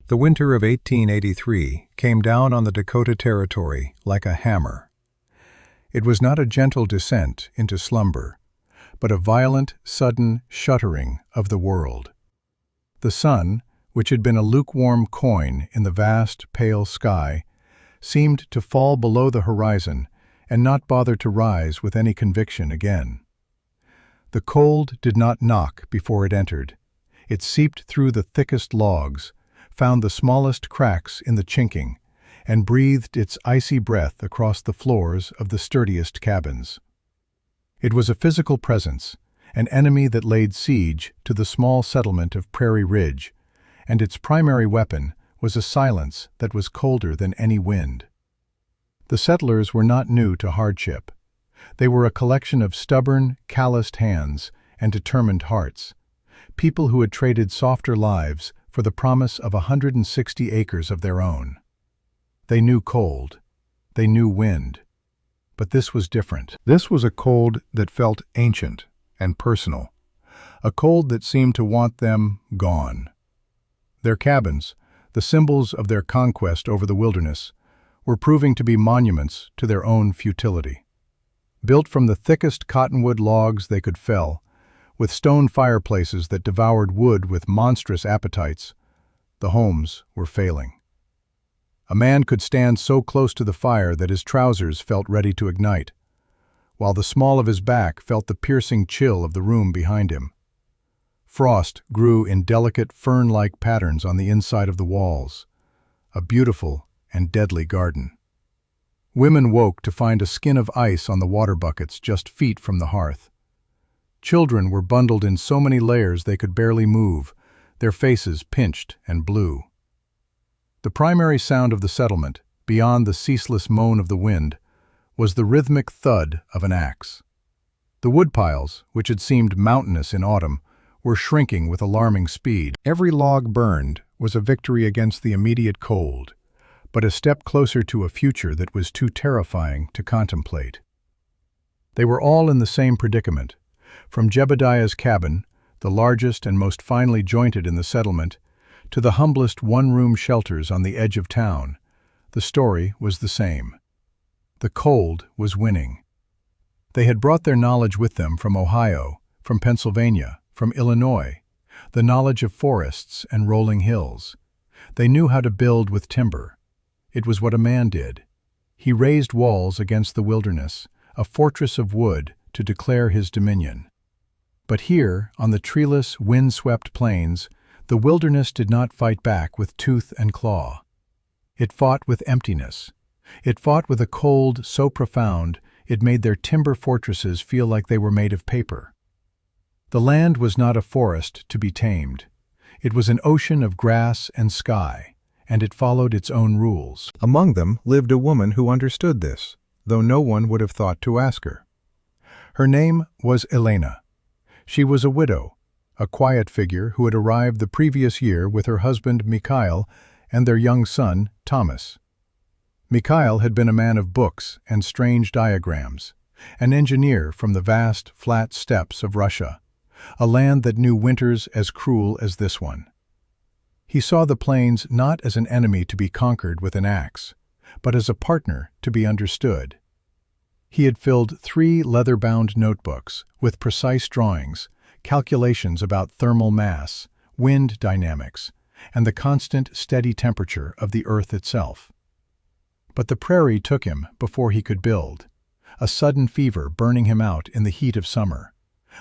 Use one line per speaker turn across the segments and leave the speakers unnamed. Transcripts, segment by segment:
The winter of 1883 came down on the Dakota Territory like a hammer. It was not a gentle descent into slumber, but a violent, sudden shuttering of the world. The sun, which had been a lukewarm coin in the vast, pale sky, seemed to fall below the horizon and not bother to rise with any conviction again. The cold did not knock before it entered. It seeped through the thickest logs, found the smallest cracks in the chinking, and breathed its icy breath across the floors of the sturdiest cabins. It was a physical presence, an enemy that laid siege to the small settlement of Prairie Ridge, and its primary weapon was a silence that was colder than any wind. The settlers were not new to hardship. They were a collection of stubborn, calloused hands and determined hearts, people who had traded softer lives for the promise of 160 acres of their own. They knew cold. They knew wind. But this was different. This was a cold that felt ancient and personal, a cold that seemed to want them gone. Their cabins, the symbols of their conquest over the wilderness, were proving to be monuments to their own futility. Built from the thickest cottonwood logs they could fell, with stone fireplaces that devoured wood with monstrous appetites, the homes were failing. A man could stand so close to the fire that his trousers felt ready to ignite, while the small of his back felt the piercing chill of the room behind him. Frost grew in delicate fern-like patterns on the inside of the walls, a beautiful and deadly garden. Women woke to find a skin of ice on the water buckets just feet from the hearth. Children were bundled in so many layers they could barely move, their faces pinched and blue. The primary sound of the settlement, beyond the ceaseless moan of the wind, was the rhythmic thud of an axe. The woodpiles, which had seemed mountainous in autumn, were shrinking with alarming speed. Every log burned was a victory against the immediate cold, but a step closer to a future that was too terrifying to contemplate. They were all in the same predicament. From Jebediah's cabin, the largest and most finely jointed in the settlement, to the humblest one-room shelters on the edge of town, the story was the same. The cold was winning. They had brought their knowledge with them from Ohio, from Pennsylvania, from Illinois, the knowledge of forests and rolling hills. They knew how to build with timber. It was what a man did. He raised walls against the wilderness, a fortress of wood to declare his dominion. But here, on the treeless, wind-swept plains, the wilderness did not fight back with tooth and claw. It fought with emptiness. It fought with a cold so profound it made their timber fortresses feel like they were made of paper. The land was not a forest to be tamed. It was an ocean of grass and sky, and it followed its own rules. Among them lived a woman who understood this, though no one would have thought to ask her. Her name was Elena. She was a widow, a quiet figure who had arrived the previous year with her husband Mikhail and their young son Thomas. Mikhail had been a man of books and strange diagrams, an engineer from the vast, flat steppes of Russia, a land that knew winters as cruel as this one. He saw the plains not as an enemy to be conquered with an axe, but as a partner to be understood. He had filled 3 leather-bound notebooks with precise drawings, calculations about thermal mass, wind dynamics, and the constant, steady temperature of the earth itself. But the prairie took him before he could build, a sudden fever burning him out in the heat of summer,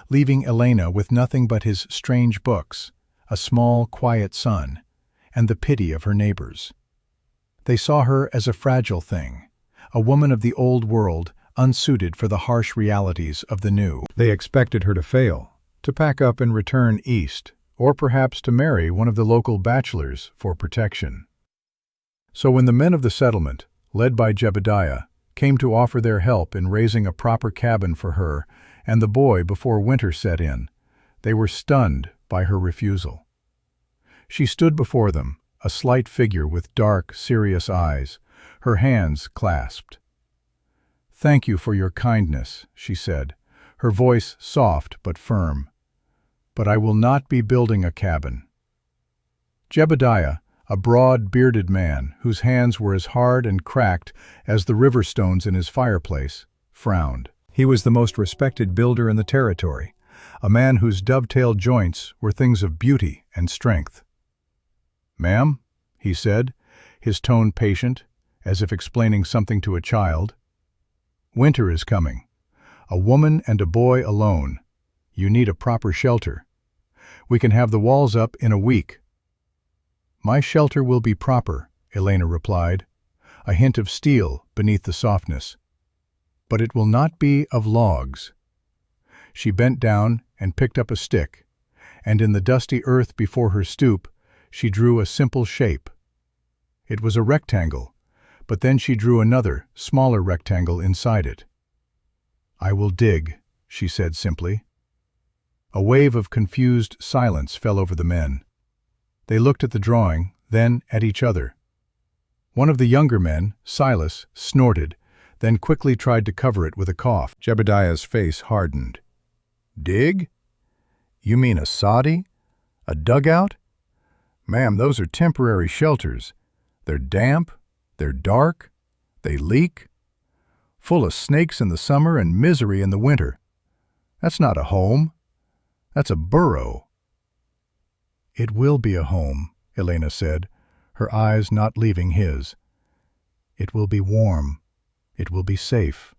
leaving Elena with nothing but his strange books, a small, quiet son, and the pity of her neighbors. They saw her as a fragile thing, a woman of the old world, unsuited for the harsh realities of the new. They expected her to fail, to pack up and return east, or perhaps to marry one of the local bachelors for protection. So when the men of the settlement, led by Jebediah, came to offer their help in raising a proper cabin for her and the boy before winter set in, they were stunned by her refusal. She stood before them, a slight figure with dark, serious eyes, her hands clasped. "Thank you for your kindness," she said, her voice soft but firm. "But I will not be building a cabin." Jebediah, A broad, bearded man, whose hands were as hard and cracked as the river stones in his fireplace, frowned. He was the most respected builder in the territory, a man whose dovetailed joints were things of beauty and strength. "Ma'am," he said, his tone patient, as if explaining something to a child. "Winter is coming. A woman and a boy alone. You need a proper shelter. We can have the walls up in a week." "My shelter will be proper," Elena replied, a hint of steel beneath the softness. "But it will not be of logs." She bent down and picked up a stick, and in the dusty earth before her stoop, she drew a simple shape. It was a rectangle, but then she drew another, smaller rectangle inside it. "I will dig," she said simply. A wave of confused silence fell over the men. They looked at the drawing, then at each other. One of the younger men, Silas, snorted, then quickly tried to cover it with a cough. Jebediah's face hardened. "Dig? You mean a soddy? A dugout? Ma'am, those are temporary shelters. They're damp, they're dark, they leak, full of snakes in the summer and misery in the winter. That's not a home. That's a burrow." "It will be a home," Elena said, her eyes not leaving his. "It will be warm. It will be safe."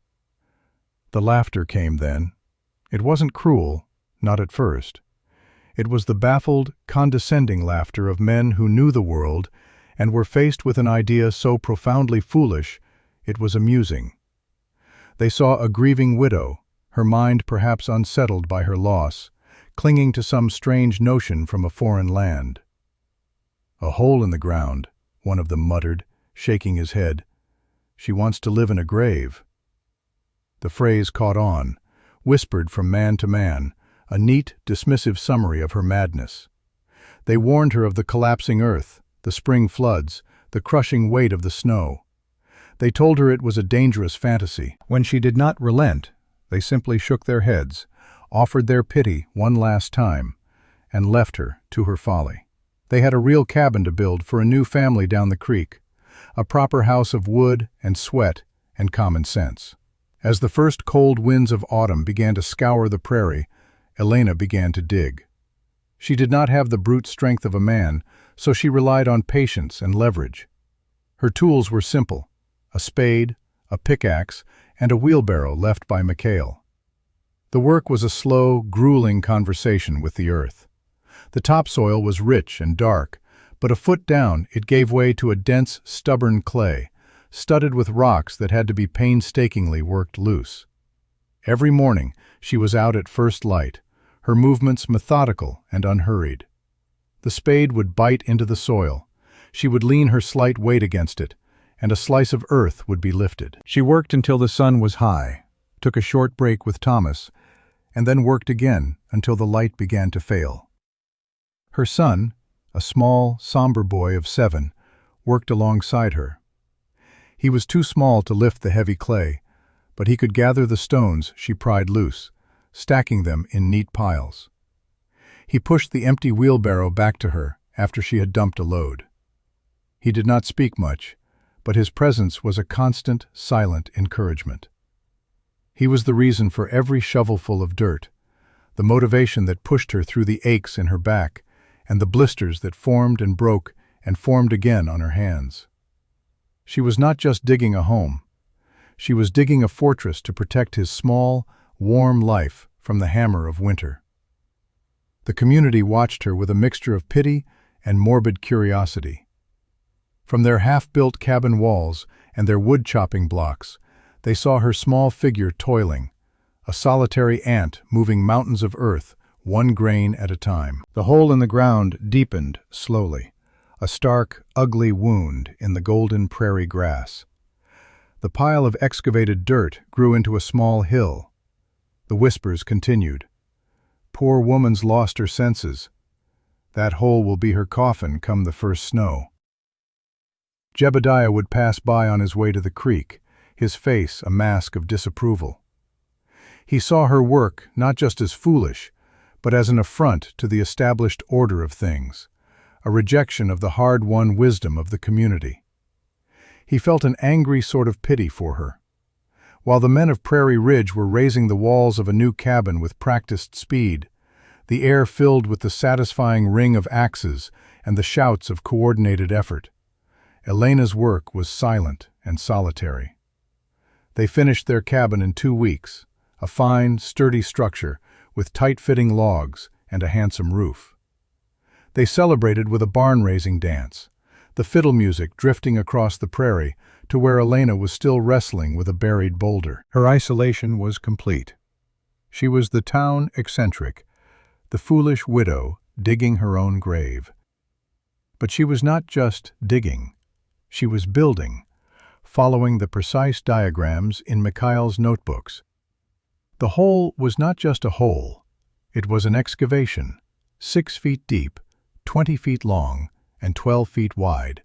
The laughter came then. It wasn't cruel, not at first. It was the baffled, condescending laughter of men who knew the world and were faced with an idea so profoundly foolish it was amusing. They saw a grieving widow, her mind perhaps unsettled by her loss, clinging to some strange notion from a foreign land. "A hole in the ground," one of them muttered, shaking his head. "She wants to live in a grave." The phrase caught on, whispered from man to man, a neat, dismissive summary of her madness. They warned her of the collapsing earth, the spring floods, the crushing weight of the snow. They told her it was a dangerous fantasy. When she did not relent, they simply shook their heads, offered their pity one last time, and left her to her folly. They had a real cabin to build for a new family down the creek, a proper house of wood and sweat and common sense. As the first cold winds of autumn began to scour the prairie, Elena began to dig. She did not have the brute strength of a man, so she relied on patience and leverage. Her tools were simple: a spade, a pickaxe, and a wheelbarrow left by Mikhail. The work was a slow, grueling conversation with the earth. The topsoil was rich and dark, but a foot down it gave way to a dense, stubborn clay, studded with rocks that had to be painstakingly worked loose. Every morning she was out at first light, her movements methodical and unhurried. The spade would bite into the soil. She would lean her slight weight against it, and a slice of earth would be lifted. She worked until the sun was high, took a short break with Thomas, and then worked again until the light began to fail. Her son, a small, somber boy of 7, worked alongside her. He was too small to lift the heavy clay, but he could gather the stones she pried loose, stacking them in neat piles. He pushed the empty wheelbarrow back to her after she had dumped a load. He did not speak much, but his presence was a constant, silent encouragement. He was the reason for every shovelful of dirt, the motivation that pushed her through the aches in her back and the blisters that formed and broke and formed again on her hands. She was not just digging a home. She was digging a fortress to protect his small, warm life from the hammer of winter. The community watched her with a mixture of pity and morbid curiosity. From their half-built cabin walls and their wood-chopping blocks, they saw her small figure toiling, a solitary ant moving mountains of earth, one grain at a time. The hole in the ground deepened slowly, a stark, ugly wound in the golden prairie grass. The pile of excavated dirt grew into a small hill. The whispers continued. "Poor woman's lost her senses. That hole will be her coffin come the first snow." Jebediah would pass by on his way to the creek, his face a mask of disapproval. He saw her work not just as foolish, but as an affront to the established order of things, a rejection of the hard-won wisdom of the community. He felt an angry sort of pity for her. While the men of Prairie Ridge were raising the walls of a new cabin with practiced speed, the air filled with the satisfying ring of axes and the shouts of coordinated effort. Elena's work was silent and solitary. They finished their cabin in 2 weeks, a fine, sturdy structure with tight-fitting logs and a handsome roof. They celebrated with a barn-raising dance, the fiddle music drifting across the prairie to where Elena was still wrestling with a buried boulder. Her isolation was complete. She was the town eccentric, the foolish widow digging her own grave. But she was not just digging. She was building, following the precise diagrams in Mikhail's notebooks. The hole was not just a hole. It was an excavation, 6 feet deep, 20 feet long, and 12 feet wide.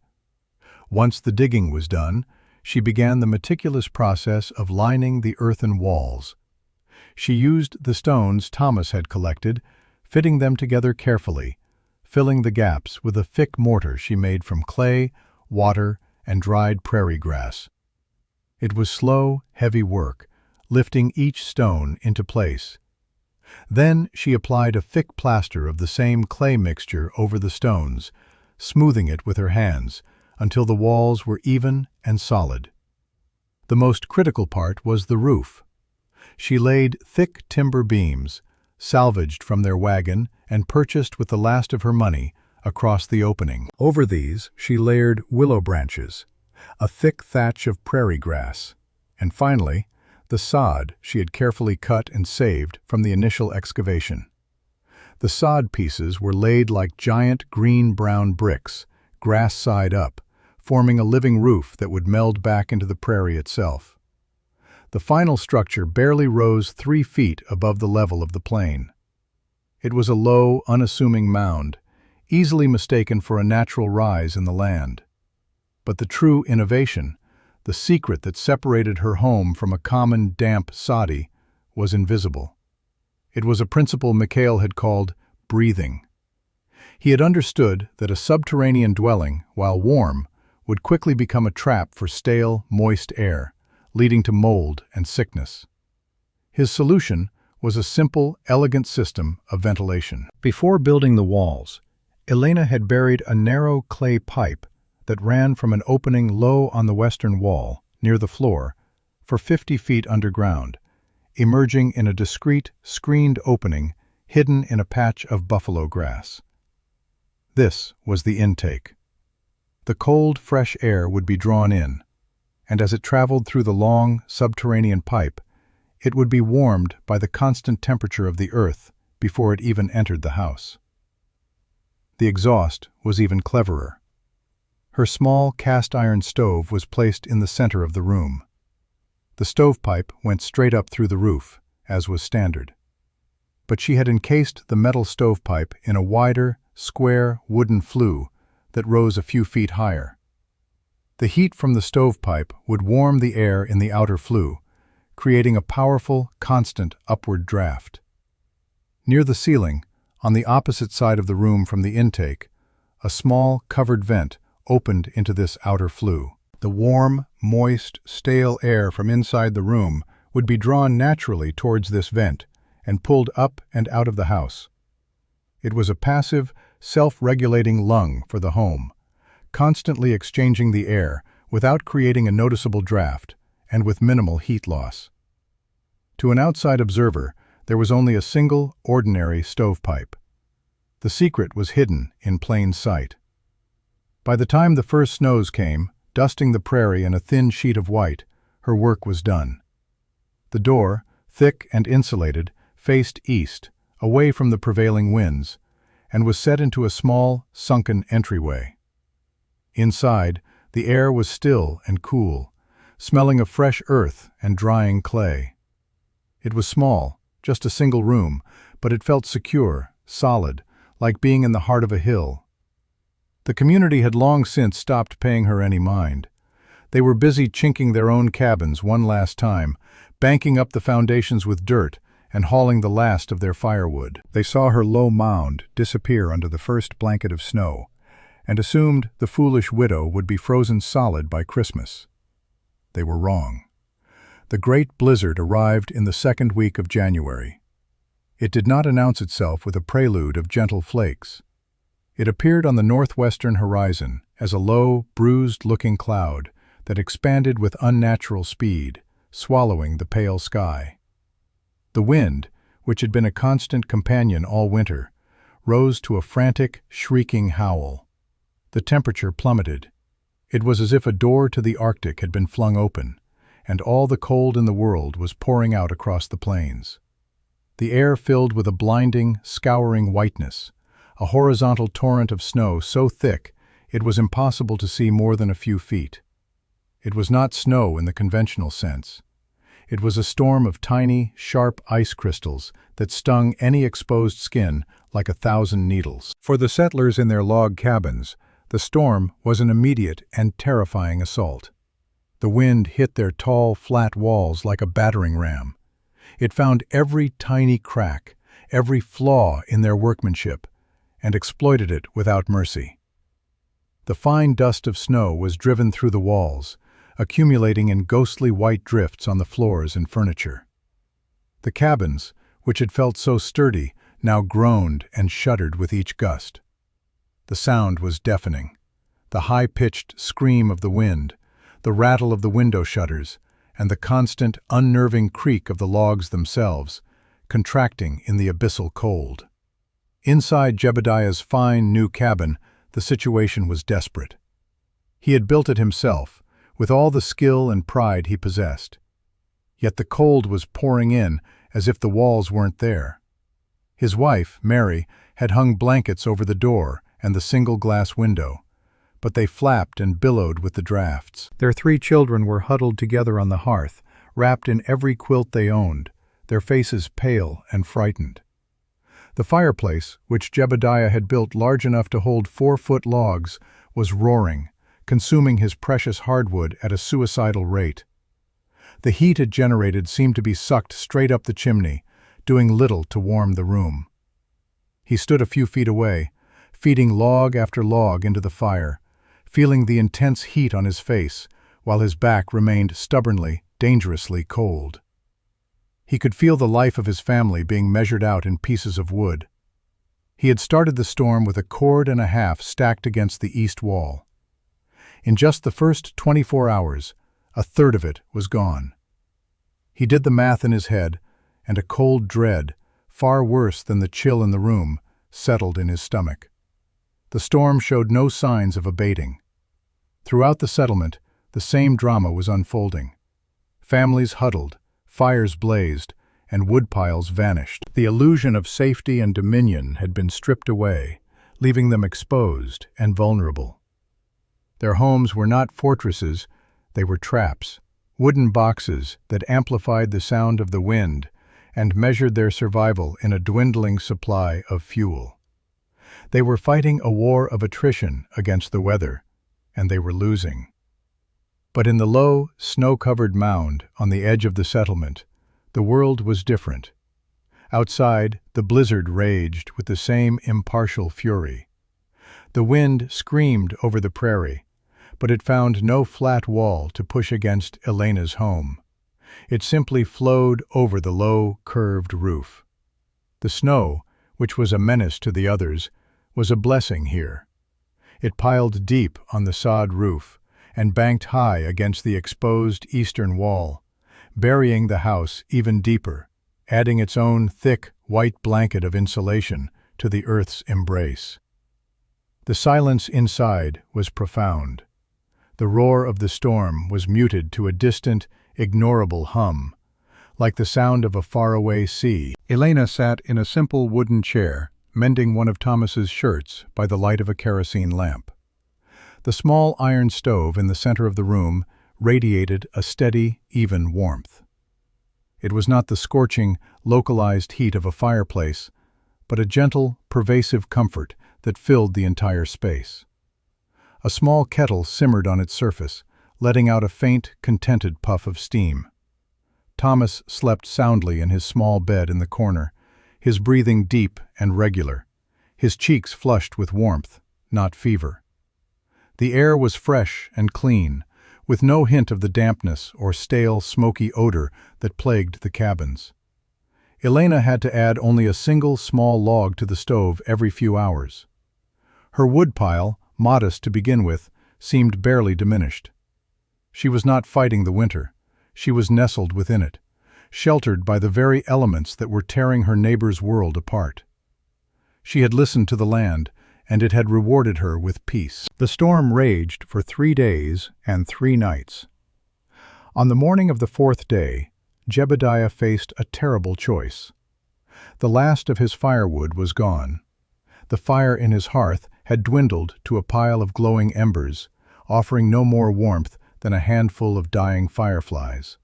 Once the digging was done, she began the meticulous process of lining the earthen walls. She used the stones Thomas had collected, fitting them together carefully, filling the gaps with a thick mortar she made from clay, water, and dried prairie grass. It was slow, heavy work, lifting each stone into place. Then she applied a thick plaster of the same clay mixture over the stones, smoothing it with her hands until the walls were even and solid. The most critical part was the roof. She laid thick timber beams, salvaged from their wagon and purchased with the last of her money, across the opening. Over these, she layered willow branches, a thick thatch of prairie grass, and finally, the sod she had carefully cut and saved from the initial excavation. The sod pieces were laid like giant green-brown bricks, grass side up, forming a living roof that would meld back into the prairie itself. The final structure barely rose 3 feet above the level of the plain. It was a low, unassuming mound, easily mistaken for a natural rise in the land. But the true innovation, the secret that separated her home from a common, damp soddy, was invisible. It was a principle Mikhail had called breathing. He had understood that a subterranean dwelling, while warm, would quickly become a trap for stale, moist air, leading to mold and sickness. His solution was a simple, elegant system of ventilation. Before building the walls, Elena had buried a narrow clay pipe that ran from an opening low on the western wall, near the floor, for 50 feet underground, emerging in a discreet, screened opening hidden in a patch of buffalo grass. This was the intake. The cold, fresh air would be drawn in, and as it traveled through the long, subterranean pipe, it would be warmed by the constant temperature of the earth before it even entered the house. The exhaust was even cleverer. Her small cast-iron stove was placed in the center of the room. The stovepipe went straight up through the roof, as was standard. But she had encased the metal stovepipe in a wider, square, wooden flue that rose a few feet higher. The heat from the stovepipe would warm the air in the outer flue, creating a powerful, constant upward draft. Near the ceiling, on the opposite side of the room from the intake, a small, covered vent opened into this outer flue. The warm, moist, stale air from inside the room would be drawn naturally towards this vent and pulled up and out of the house. It was a passive, self-regulating lung for the home, constantly exchanging the air without creating a noticeable draft and with minimal heat loss. To an outside observer, there was only a single, ordinary stovepipe. The secret was hidden in plain sight. By the time the first snows came, dusting the prairie in a thin sheet of white, her work was done. The door, thick and insulated, faced east, away from the prevailing winds, and was set into a small, sunken entryway. Inside, the air was still and cool, smelling of fresh earth and drying clay. It was small, just a single room, but it felt secure, solid, like being in the heart of a hill. The community had long since stopped paying her any mind. They were busy chinking their own cabins one last time, banking up the foundations with dirt and hauling the last of their firewood. They saw her low mound disappear under the first blanket of snow, and assumed the foolish widow would be frozen solid by Christmas. They were wrong. The great blizzard arrived in the second week of January. It did not announce itself with a prelude of gentle flakes. It appeared on the northwestern horizon as a low, bruised-looking cloud that expanded with unnatural speed, swallowing the pale sky. The wind, which had been a constant companion all winter, rose to a frantic, shrieking howl. The temperature plummeted. It was as if a door to the Arctic had been flung open, and all the cold in the world was pouring out across the plains. The air filled with a blinding, scouring whiteness, a horizontal torrent of snow so thick it was impossible to see more than a few feet. It was not snow in the conventional sense. It was a storm of tiny, sharp ice crystals that stung any exposed skin like 1,000 needles. For the settlers in their log cabins, the storm was an immediate and terrifying assault. The wind hit their tall, flat walls like a battering ram. It found every tiny crack, every flaw in their workmanship, and exploited it without mercy. The fine dust of snow was driven through the walls, accumulating in ghostly white drifts on the floors and furniture. The cabins, which had felt so sturdy, now groaned and shuddered with each gust. The sound was deafening. The high-pitched scream of the wind, the rattle of the window shutters, and the constant, unnerving creak of the logs themselves, contracting in the abyssal cold. Inside Jebediah's fine, new cabin, the situation was desperate. He had built it himself, with all the skill and pride he possessed. Yet the cold was pouring in as if the walls weren't there. His wife, Mary, had hung blankets over the door and the single-glass window, but they flapped and billowed with the drafts. Their 3 children were huddled together on the hearth, wrapped in every quilt they owned, their faces pale and frightened. The fireplace, which Jebediah had built large enough to hold 4-foot logs, was roaring, consuming his precious hardwood at a suicidal rate. The heat it generated seemed to be sucked straight up the chimney, doing little to warm the room. He stood a few feet away, feeding log after log into the fire, feeling the intense heat on his face, while his back remained stubbornly, dangerously cold. He could feel the life of his family being measured out in pieces of wood. He had started the storm with a cord and a half stacked against the east wall. In just the first 24 hours, 1/3 of it was gone. He did the math in his head, and a cold dread, far worse than the chill in the room, settled in his stomach. The storm showed no signs of abating. Throughout the settlement, the same drama was unfolding. Families huddled, fires blazed, and woodpiles vanished. The illusion of safety and dominion had been stripped away, leaving them exposed and vulnerable. Their homes were not fortresses, they were traps, wooden boxes that amplified the sound of the wind and measured their survival in a dwindling supply of fuel. They were fighting a war of attrition against the weather, and they were losing. But in the low, snow-covered mound on the edge of the settlement, the world was different. Outside, the blizzard raged with the same impartial fury. The wind screamed over the prairie, but it found no flat wall to push against Elena's home. It simply flowed over the low, curved roof. The snow, which was a menace to the others, was a blessing here. It piled deep on the sod roof and banked high against the exposed eastern wall, burying the house even deeper, adding its own thick, white blanket of insulation to the earth's embrace. The silence inside was profound. The roar of the storm was muted to a distant, ignorable hum, like the sound of a faraway sea. Elena sat in a simple wooden chair, mending one of Thomas's shirts by the light of a kerosene lamp. The small iron stove in the center of the room radiated a steady, even warmth. It was not the scorching, localized heat of a fireplace, but a gentle, pervasive comfort that filled the entire space. A small kettle simmered on its surface, letting out a faint, contented puff of steam. Thomas slept soundly in his small bed in the corner, his breathing deep and regular, his cheeks flushed with warmth, not fever. The air was fresh and clean, with no hint of the dampness or stale, smoky odor that plagued the cabins. Elena had to add only a single small log to the stove every few hours. Her wood pile, modest to begin with, seemed barely diminished. She was not fighting the winter. She was nestled within it, sheltered by the very elements that were tearing her neighbor's world apart. She had listened to the land, and it had rewarded her with peace. The storm raged for 3 days and 3 nights. On the morning of the 4th day, Jebediah faced a terrible choice. The last of his firewood was gone. The fire in his hearth had dwindled to a pile of glowing embers, offering no more warmth than a handful of dying fireflies.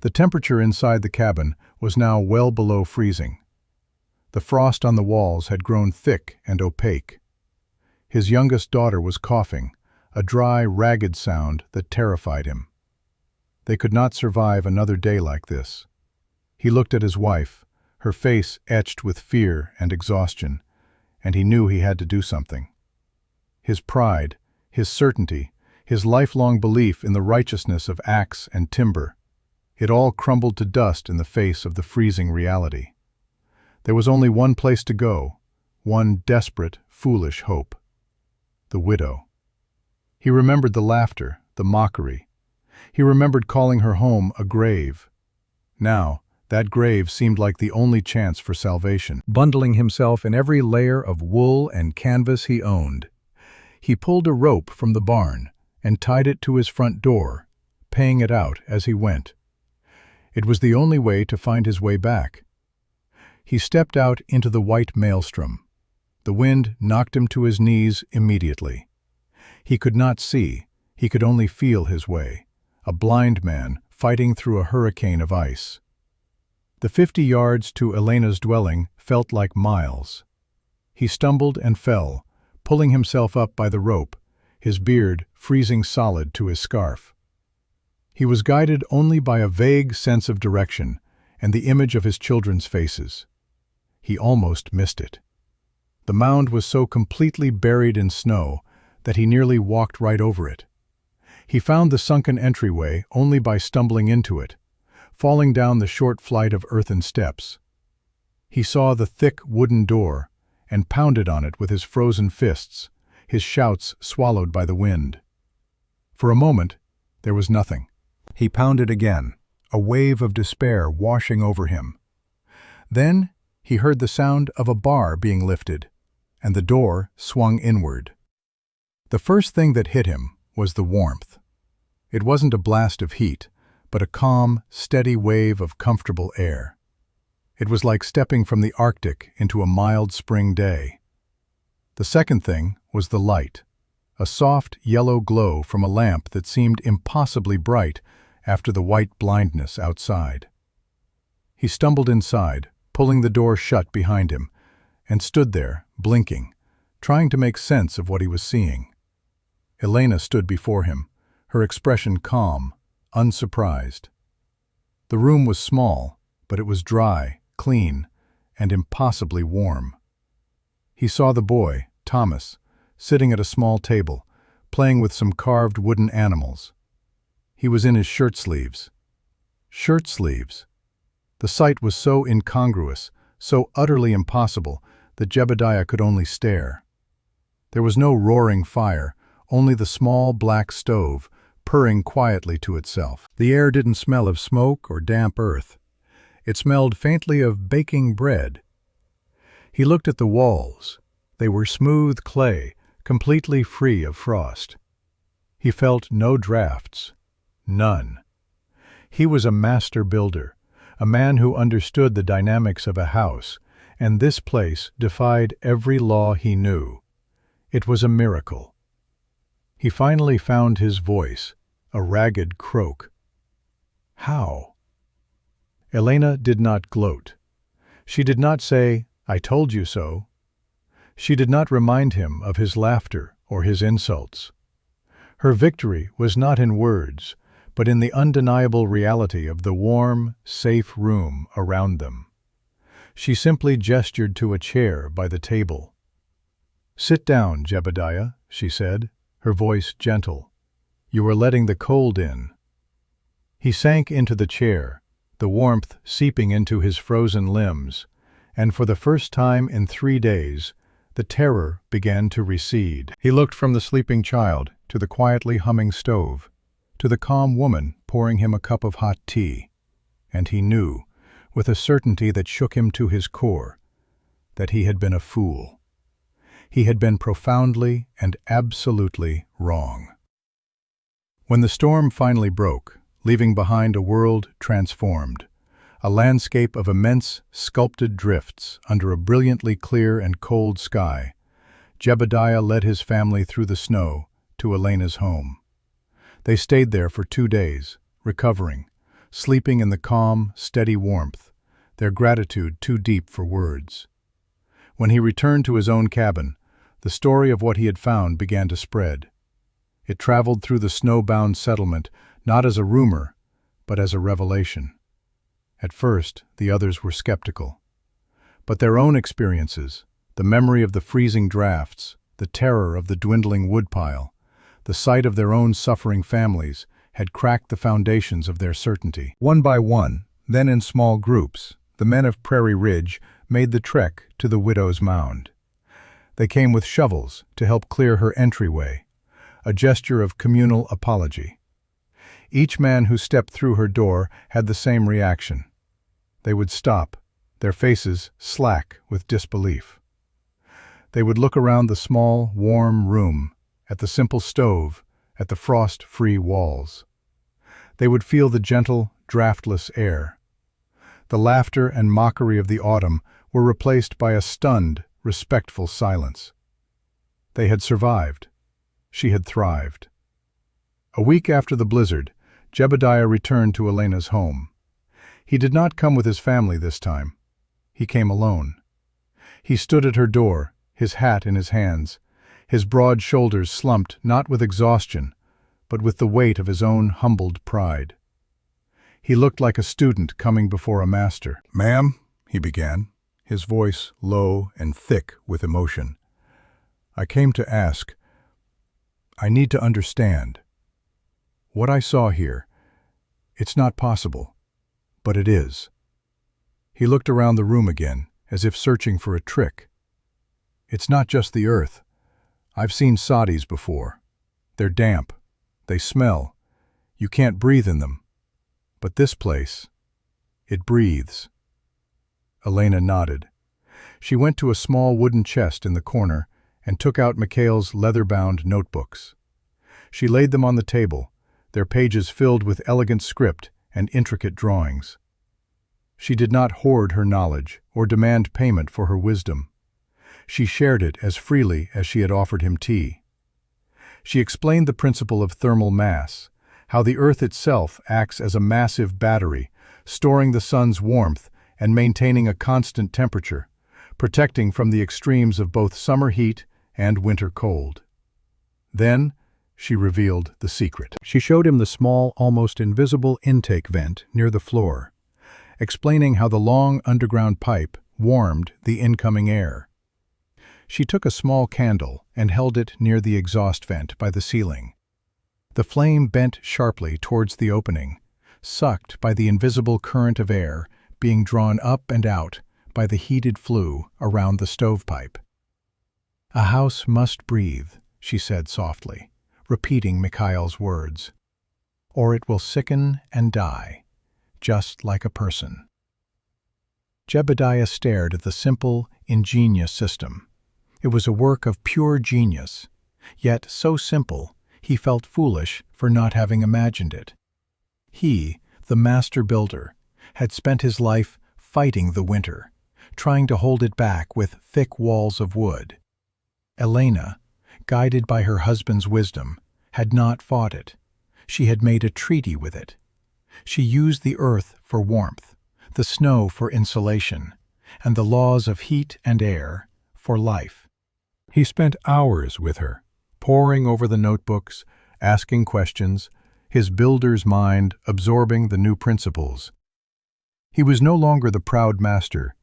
The temperature inside the cabin was now well below freezing. The frost on the walls had grown thick and opaque. His youngest daughter was coughing, a dry, ragged sound that terrified him. They could not survive another day like this. He looked at his wife, her face etched with fear and exhaustion, and he knew he had to do something. His pride, his certainty, his lifelong belief in the righteousness of axe and timber, it all crumbled to dust in the face of the freezing reality. There was only one place to go, one desperate, foolish hope. The widow. He remembered the laughter, the mockery. He remembered calling her home a grave. Now, that grave seemed like the only chance for salvation. Bundling himself in every layer of wool and canvas he owned, he pulled a rope from the barn and tied it to his front door, paying it out as he went. It was the only way to find his way back. He stepped out into the white maelstrom. The wind knocked him to his knees immediately. He could not see, he could only feel his way, a blind man fighting through a hurricane of ice. The 50 yards to Elena's dwelling felt like miles. He stumbled and fell, pulling himself up by the rope, his beard freezing solid to his scarf. He was guided only by a vague sense of direction and the image of his children's faces. He almost missed it. The mound was so completely buried in snow that he nearly walked right over it. He found the sunken entryway only by stumbling into it, falling down the short flight of earthen steps. He saw the thick wooden door and pounded on it with his frozen fists, his shouts swallowed by the wind. For a moment, there was nothing. He pounded again, a wave of despair washing over him. Then he heard the sound of a bar being lifted, and the door swung inward. The first thing that hit him was the warmth. It wasn't a blast of heat, but a calm, steady wave of comfortable air. It was like stepping from the Arctic into a mild spring day. The second thing was the light, a soft yellow glow from a lamp that seemed impossibly bright after the white blindness outside. He stumbled inside, pulling the door shut behind him, and stood there, blinking, trying to make sense of what he was seeing. Elena stood before him, her expression calm, unsurprised. The room was small, but it was dry, clean, and impossibly warm. He saw the boy, Thomas, sitting at a small table, playing with some carved wooden animals. He was in his shirt sleeves. Shirt sleeves! The sight was so incongruous, so utterly impossible, that Jebediah could only stare. There was no roaring fire, only the small black stove, purring quietly to itself. The air didn't smell of smoke or damp earth. It smelled faintly of baking bread. He looked at the walls. They were smooth clay, completely free of frost. He felt no drafts. None. He was a master builder, a man who understood the dynamics of a house, and this place defied every law he knew. It was a miracle. He finally found his voice, a ragged croak. How? Elena did not gloat. She did not say, "I told you so." She did not remind him of his laughter or his insults. Her victory was not in words, but in the undeniable reality of the warm, safe room around them. She simply gestured to a chair by the table. "Sit down, Jebediah," she said, her voice gentle. "You are letting the cold in." He sank into the chair, the warmth seeping into his frozen limbs, and for the first time in 3 days, the terror began to recede. He looked from the sleeping child to the quietly humming stove, to the calm woman pouring him a cup of hot tea, and he knew, with a certainty that shook him to his core, that he had been a fool. He had been profoundly and absolutely wrong. When the storm finally broke, leaving behind a world transformed, a landscape of immense, sculpted drifts under a brilliantly clear and cold sky, Jebediah led his family through the snow to Elena's home. They stayed there for 2 days, recovering, sleeping in the calm, steady warmth, their gratitude too deep for words. When he returned to his own cabin, the story of what he had found began to spread. It traveled through the snow-bound settlement not as a rumor, but as a revelation. At first, the others were skeptical. But their own experiences, the memory of the freezing drafts, the terror of the dwindling woodpile, the sight of their own suffering families, had cracked the foundations of their certainty. One by one, then in small groups, the men of Prairie Ridge made the trek to the widow's mound. They came with shovels to help clear her entryway, a gesture of communal apology. Each man who stepped through her door had the same reaction. They would stop, their faces slack with disbelief. They would look around the small, warm room, at the simple stove, at the frost-free walls. They would feel the gentle, draftless air. The laughter and mockery of the autumn were replaced by a stunned, respectful silence. They had survived. She had thrived. A week after the blizzard, Jebediah returned to Elena's home. He did not come with his family this time. He came alone. He stood at her door, his hat in his hands, his broad shoulders slumped not with exhaustion, but with the weight of his own humbled pride. He looked like a student coming before a master. "Ma'am," he began, his voice low and thick with emotion, "I came to ask. I need to understand. What I saw here, it's not possible, but it is." He looked around the room again, as if searching for a trick. "It's not just the earth. I've seen sadis before. They're damp. They smell. You can't breathe in them. But this place, it breathes." Elena nodded. She went to a small wooden chest in the corner and took out Mikhail's leather-bound notebooks. She laid them on the table, their pages filled with elegant script and intricate drawings. She did not hoard her knowledge or demand payment for her wisdom. She shared it as freely as she had offered him tea. She explained the principle of thermal mass, how the earth itself acts as a massive battery, storing the sun's warmth and maintaining a constant temperature, protecting from the extremes of both summer heat and winter cold. Then, she revealed the secret. She showed him the small, almost invisible intake vent near the floor, explaining how the long underground pipe warmed the incoming air. She took a small candle and held it near the exhaust vent by the ceiling. The flame bent sharply towards the opening, sucked by the invisible current of air being drawn up and out by the heated flue around the stovepipe. "A house must breathe," she said softly, repeating Mikhail's words, "or it will sicken and die, just like a person." Jebediah stared at the simple, ingenious system. It was a work of pure genius, yet so simple he felt foolish for not having imagined it. He, the master builder, had spent his life fighting the winter, trying to hold it back with thick walls of wood. Elena, guided by her husband's wisdom, had not fought it. She had made a treaty with it. She used the earth for warmth, the snow for insulation, and the laws of heat and air for life. He spent hours with her, poring over the notebooks, asking questions, his builder's mind absorbing the new principles. He was no longer the proud master.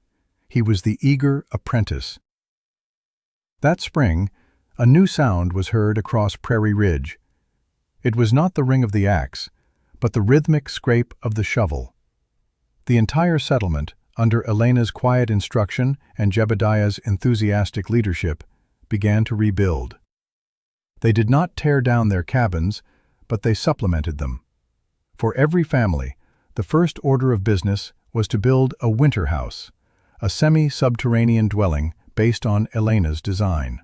He was the eager apprentice. That spring, A new sound was heard across Prairie Ridge. It was not the ring of the axe, but the rhythmic scrape of the shovel. The entire settlement, under Elena's quiet instruction and Jebediah's enthusiastic leadership, began to rebuild. They did not tear down their cabins, but they supplemented them. For every family, the first order of business was to build a winter house, a semi-subterranean dwelling based on Elena's design.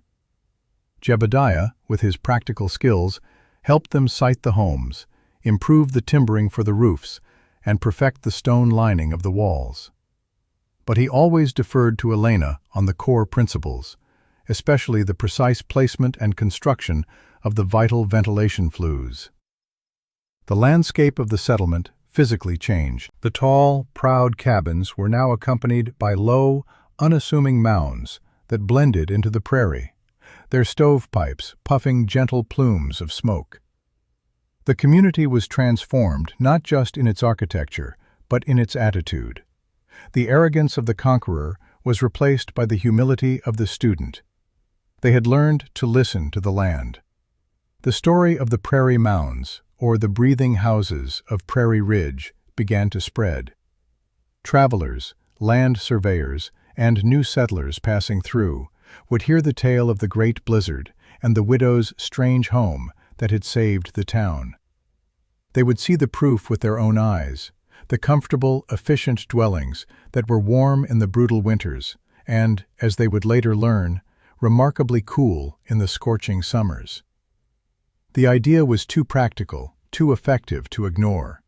Jebediah, with his practical skills, helped them site the homes, improve the timbering for the roofs, and perfect the stone lining of the walls. But he always deferred to Elena on the core principles, especially the precise placement and construction of the vital ventilation flues. The landscape of the settlement physically changed. The tall, proud cabins were now accompanied by low, unassuming mounds that blended into the prairie, their stovepipes puffing gentle plumes of smoke. The community was transformed not just in its architecture, but in its attitude. The arrogance of the conqueror was replaced by the humility of the student. They had learned to listen to the land. The story of the prairie mounds, or the breathing houses of Prairie Ridge, began to spread. Travelers, land surveyors, and new settlers passing through would hear the tale of the great blizzard and the widow's strange home that had saved the town. They would see the proof with their own eyes, the comfortable, efficient dwellings that were warm in the brutal winters and, as they would later learn, remarkably cool in the scorching summers. The idea was too practical, too effective to ignore.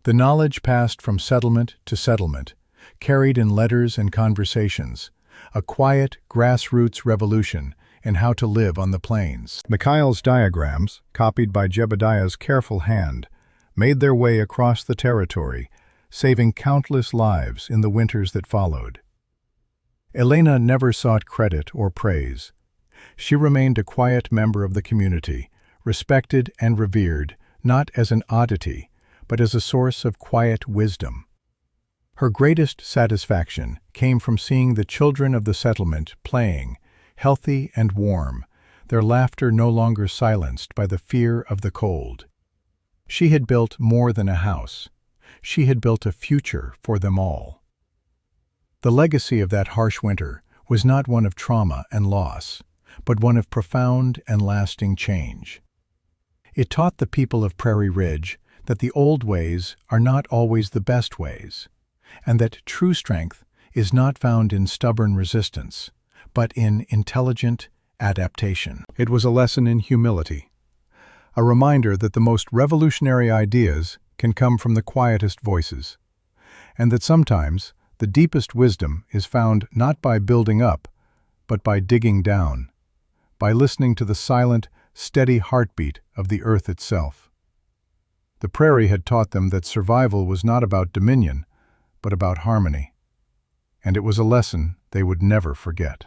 The knowledge passed from settlement to settlement, carried in letters and conversations, a quiet, grassroots revolution in how to live on the plains. Mikhail's diagrams, copied by Jebediah's careful hand, made their way across the territory, saving countless lives in the winters that followed. Elena never sought credit or praise. She remained a quiet member of the community, respected and revered, not as an oddity, but as a source of quiet wisdom. Her greatest satisfaction came from seeing the children of the settlement playing, healthy and warm, their laughter no longer silenced by the fear of the cold. She had built more than a house. She had built a future for them all. The legacy of that harsh winter was not one of trauma and loss, but one of profound and lasting change. It taught the people of Prairie Ridge that the old ways are not always the best ways, and that true strength is not found in stubborn resistance, but in intelligent adaptation. It was a lesson in humility, a reminder that the most revolutionary ideas can come from the quietest voices, and that sometimes the deepest wisdom is found not by building up, but by digging down, by listening to the silent, steady heartbeat of the earth itself. The prairie had taught them that survival was not about dominion, but about harmony, and it was a lesson they would never forget.